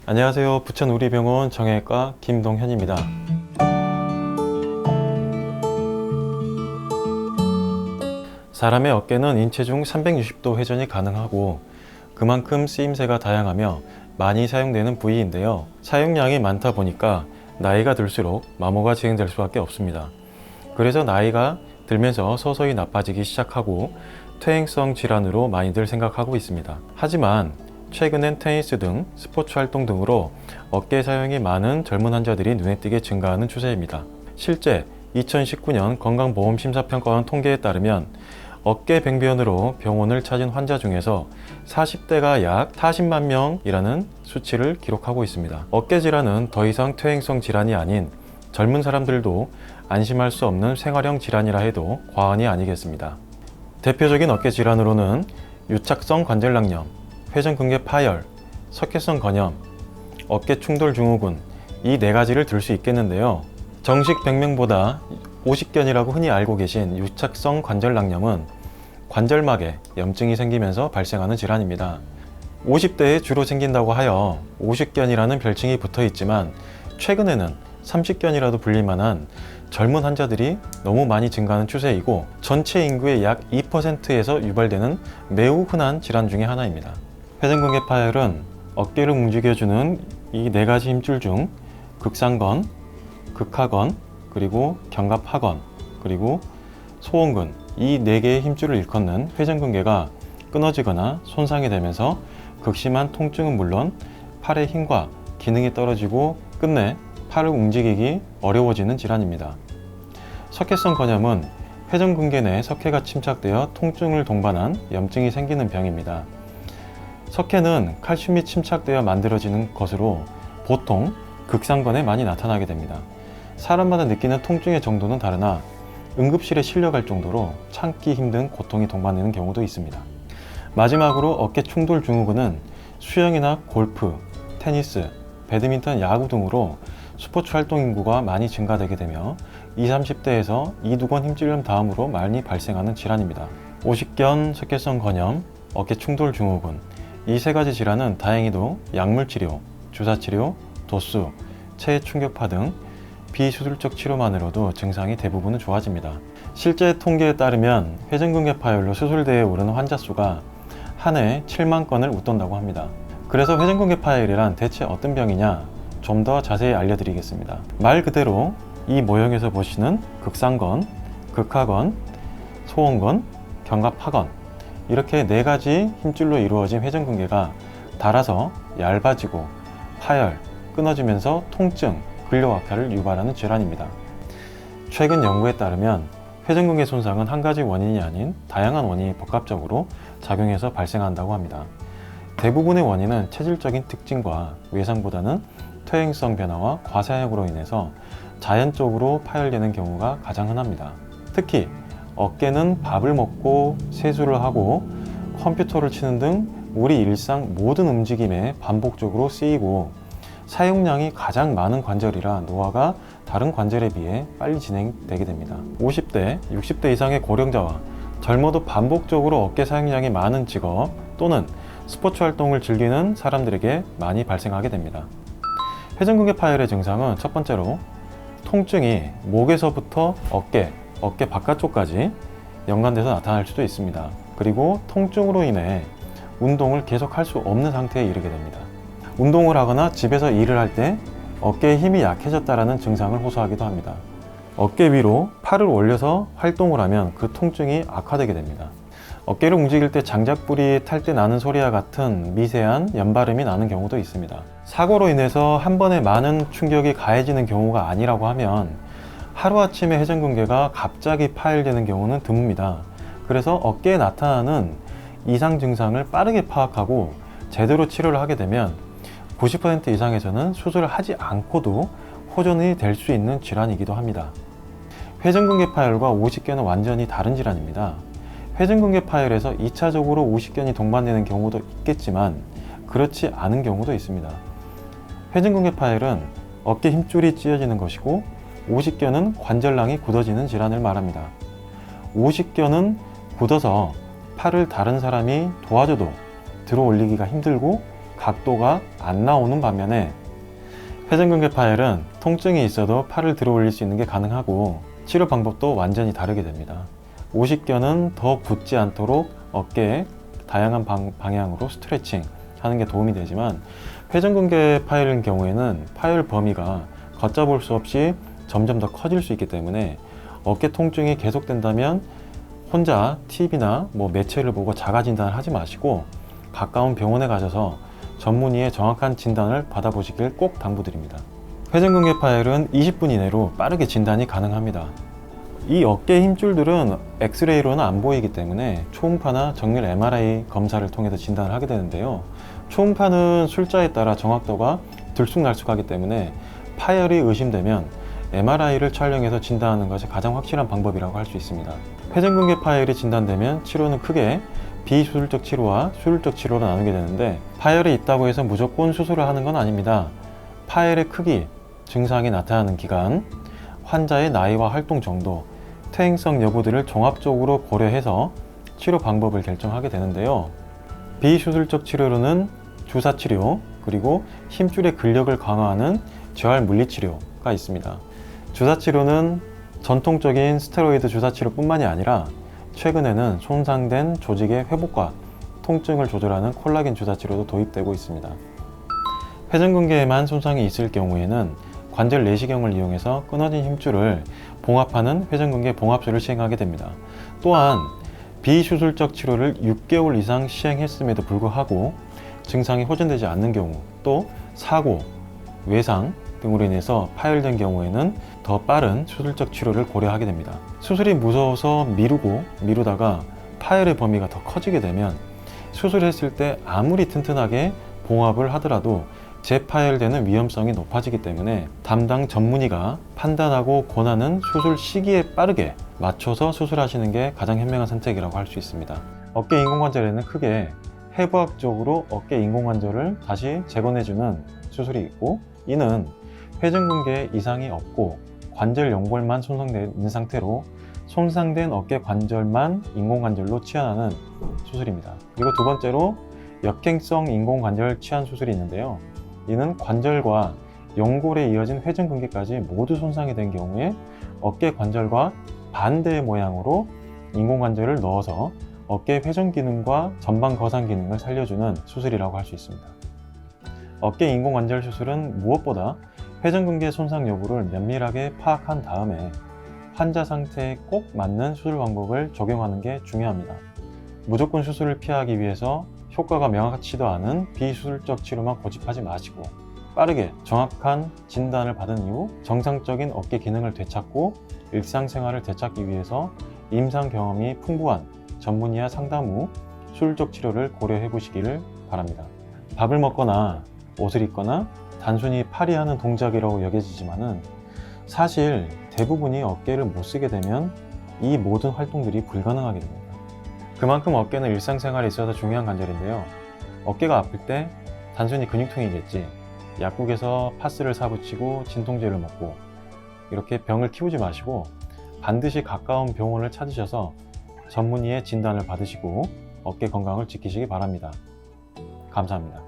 안녕하세요. 부천우리병원 정형외과 김동현입니다. 사람의 어깨는 인체 중 360도 회전이 가능하고 그만큼 쓰임새가 다양하며 많이 사용되는 부위인데요. 사용량이 많다 보니까 나이가 들수록 마모가 진행될 수밖에 없습니다. 그래서 나이가 들면서 서서히 나빠지기 시작하고 퇴행성 질환으로 많이들 생각하고 있습니다. 하지만 최근엔 테니스 등 스포츠 활동 등으로 어깨 사용이 많은 젊은 환자들이 눈에 띄게 증가하는 추세입니다. 실제 2019년 건강보험심사평가원 통계에 따르면 어깨 병변으로 병원을 찾은 환자 중에서 40대가 약 40만 명이라는 수치를 기록하고 있습니다. 어깨 질환은 더 이상 퇴행성 질환이 아닌 젊은 사람들도 안심할 수 없는 생활형 질환이라 해도 과언이 아니겠습니다. 대표적인 어깨 질환으로는 유착성 관절낭염, 회전근개 파열, 석회성 건염, 어깨 충돌 증후군 이 네 가지를 들 수 있겠는데요. 정식 병명보다 오십견이라고 흔히 알고 계신 유착성 관절낭염은 관절막에 염증이 생기면서 발생하는 질환입니다. 50대에 주로 생긴다고 하여 오십견이라는 별칭이 붙어 있지만 최근에는 30견이라도 불릴 만한 젊은 환자들이 너무 많이 증가하는 추세이고 전체 인구의 약 2%에서 유발되는 매우 흔한 질환 중에 하나입니다. 회전근개 파열은 어깨를 움직여주는 이 네 가지 힘줄 중 극상건, 극하건, 그리고 견갑하건, 그리고 소원근 이 네 개의 힘줄을 일컫는 회전근개가 끊어지거나 손상이 되면서 극심한 통증은 물론 팔의 힘과 기능이 떨어지고 끝내 팔을 움직이기 어려워지는 질환입니다. 석회성 건염은 회전근개 내에 석회가 침착되어 통증을 동반한 염증이 생기는 병입니다. 석회는 칼슘이 침착되어 만들어지는 것으로 보통 극상건에 많이 나타나게 됩니다. 사람마다 느끼는 통증의 정도는 다르나 응급실에 실려갈 정도로 참기 힘든 고통이 동반되는 경우도 있습니다. 마지막으로 어깨 충돌 증후군은 수영이나 골프, 테니스, 배드민턴, 야구 등으로 스포츠 활동 인구가 많이 증가되게 되며 20, 30대에서 이두건 힘줄염 다음으로 많이 발생하는 질환입니다. 오십견, 석회성 건염, 어깨 충돌 증후군 이 세 가지 질환은 다행히도 약물치료, 주사치료, 도수, 체해 충격파 등 비수술적 치료만으로도 증상이 대부분은 좋아집니다. 실제 통계에 따르면 회전근개 파열로 수술대에 오르는 환자 수가 한 해 7만 건을 웃돈다고 합니다. 그래서 회전근개 파열이란 대체 어떤 병이냐 좀 더 자세히 알려드리겠습니다. 말 그대로 이 모형에서 보시는 극상건, 극하건, 소원건, 견갑하건 이렇게 네 가지 힘줄로 이루어진 회전근개가 닳아서 얇아지고 파열, 끊어지면서 통증, 근력악화를 유발하는 질환입니다. 최근 연구에 따르면 회전근개 손상은 한 가지 원인이 아닌 다양한 원인이 복합적으로 작용해서 발생한다고 합니다. 대부분의 원인은 체질적인 특징과 외상보다는 퇴행성 변화와 과사약으로 인해서 자연적으로 파열되는 경우가 가장 흔합니다. 특히 어깨는 밥을 먹고 세수를 하고 컴퓨터를 치는 등 우리 일상 모든 움직임에 반복적으로 쓰이고 사용량이 가장 많은 관절이라 노화가 다른 관절에 비해 빨리 진행되게 됩니다. 50대, 60대 이상의 고령자와 젊어도 반복적으로 어깨 사용량이 많은 직업 또는 스포츠 활동을 즐기는 사람들에게 많이 발생하게 됩니다. 회전근개 파열의 증상은 첫 번째로 통증이 목에서부터 어깨 바깥쪽까지 연관돼서 나타날 수도 있습니다. 그리고 통증으로 인해 운동을 계속 할 수 없는 상태에 이르게 됩니다. 운동을 하거나 집에서 일을 할 때 어깨에 힘이 약해졌다는 증상을 호소하기도 합니다. 어깨 위로 팔을 올려서 활동을 하면 그 통증이 악화되게 됩니다. 어깨를 움직일 때 장작불이 탈 때 나는 소리와 같은 미세한 연발음이 나는 경우도 있습니다. 사고로 인해서 한 번에 많은 충격이 가해지는 경우가 아니라고 하면 하루아침에 회전근개가 갑자기 파열되는 경우는 드뭅니다. 그래서 어깨에 나타나는 이상 증상을 빠르게 파악하고 제대로 치료를 하게 되면 90% 이상에서는 수술을 하지 않고도 호전이 될 수 있는 질환이기도 합니다. 회전근개 파열과 오십견은 완전히 다른 질환입니다. 회전근개 파열에서 2차적으로 오십견이 동반되는 경우도 있겠지만 그렇지 않은 경우도 있습니다. 회전근개 파열은 어깨 힘줄이 찢어지는 것이고 오십견은 관절낭이 굳어지는 질환을 말합니다. 오십견은 굳어서 팔을 다른 사람이 도와줘도 들어 올리기가 힘들고 각도가 안 나오는 반면에 회전근개 파열은 통증이 있어도 팔을 들어 올릴 수 있는 게 가능하고 치료 방법도 완전히 다르게 됩니다. 오십견은 더 굳지 않도록 어깨에 다양한 방향으로 스트레칭 하는 게 도움이 되지만 회전근개 파열인 경우에는 파열 범위가 걷잡을 수 없이 점점 더 커질 수 있기 때문에 어깨 통증이 계속된다면 혼자 TV나 매체를 보고 자가 진단을 하지 마시고 가까운 병원에 가셔서 전문의의 정확한 진단을 받아보시길 꼭 당부드립니다. 회전근개 파열은 20분 이내로 빠르게 진단이 가능합니다. 이 어깨 힘줄들은 엑스레이로는 안 보이기 때문에 초음파나 정밀 MRI 검사를 통해서 진단을 하게 되는데요. 초음파는 sul자에 따라 정확도가 들쑥날쑥하기 때문에 파열이 의심되면 MRI를 촬영해서 진단하는 것이 가장 확실한 방법이라고 할 수 있습니다. 회전근개 파열이 진단되면 치료는 크게 비수술적 치료와 수술적 치료로 나누게 되는데 파열이 있다고 해서 무조건 수술을 하는 건 아닙니다. 파열의 크기, 증상이 나타나는 기간, 환자의 나이와 활동 정도, 퇴행성 여부들을 종합적으로 고려해서 치료 방법을 결정하게 되는데요. 비수술적 치료로는 주사치료, 그리고 힘줄의 근력을 강화하는 재활 물리치료가 있습니다. 주사치료는 전통적인 스테로이드 주사치료뿐만이 아니라 최근에는 손상된 조직의 회복과 통증을 조절하는 콜라겐 주사치료도 도입되고 있습니다. 회전근개에만 손상이 있을 경우에는 관절 내시경을 이용해서 끊어진 힘줄을 봉합하는 회전근개 봉합술을 시행하게 됩니다. 또한 비수술적 치료를 6개월 이상 시행했음에도 불구하고 증상이 호전되지 않는 경우, 또 사고, 외상 등으로 인해서 파열된 경우에는 더 빠른 수술적 치료를 고려하게 됩니다. 수술이 무서워서 미루다가 파열의 범위가 더 커지게 되면 수술했을 때 아무리 튼튼하게 봉합을 하더라도 재파열되는 위험성이 높아지기 때문에 담당 전문의가 판단하고 권하는 수술 시기에 빠르게 맞춰서 수술하시는 게 가장 현명한 선택이라고 할 수 있습니다. 어깨 인공관절에는 크게 해부학적으로 어깨 인공관절을 다시 재건해주는 수술이 있고, 이는 회전근개에 이상이 없고 관절 연골만 손상된 있는 상태로 손상된 어깨 관절만 인공관절로 치환하는 수술입니다. 그리고 두 번째로 역행성 인공관절 치환 수술이 있는데요. 이는 관절과 연골에 이어진 회전근개까지 모두 손상이 된 경우에 어깨 관절과 반대의 모양으로 인공관절을 넣어서 어깨 회전 기능과 전방 거상 기능을 살려주는 수술이라고 할 수 있습니다. 어깨 인공관절 수술은 무엇보다 회전근개 손상 여부를 면밀하게 파악한 다음에 환자 상태에 꼭 맞는 수술 방법을 적용하는 게 중요합니다. 무조건 수술을 피하기 위해서 효과가 명확치도 않은 비수술적 치료만 고집하지 마시고 빠르게 정확한 진단을 받은 이후 정상적인 어깨 기능을 되찾고 일상생활을 되찾기 위해서 임상 경험이 풍부한 전문의와 상담 후 수술적 치료를 고려해 보시기를 바랍니다. 밥을 먹거나 옷을 입거나 단순히 팔이 하는 동작이라고 여겨지지만은 사실 대부분이 어깨를 못 쓰게 되면 이 모든 활동들이 불가능하게 됩니다. 그만큼 어깨는 일상생활에 있어서 중요한 관절인데요. 어깨가 아플 때 단순히 근육통이겠지, 약국에서 파스를 사붙이고 진통제를 먹고 이렇게 병을 키우지 마시고 반드시 가까운 병원을 찾으셔서 전문의의 진단을 받으시고 어깨 건강을 지키시기 바랍니다. 감사합니다.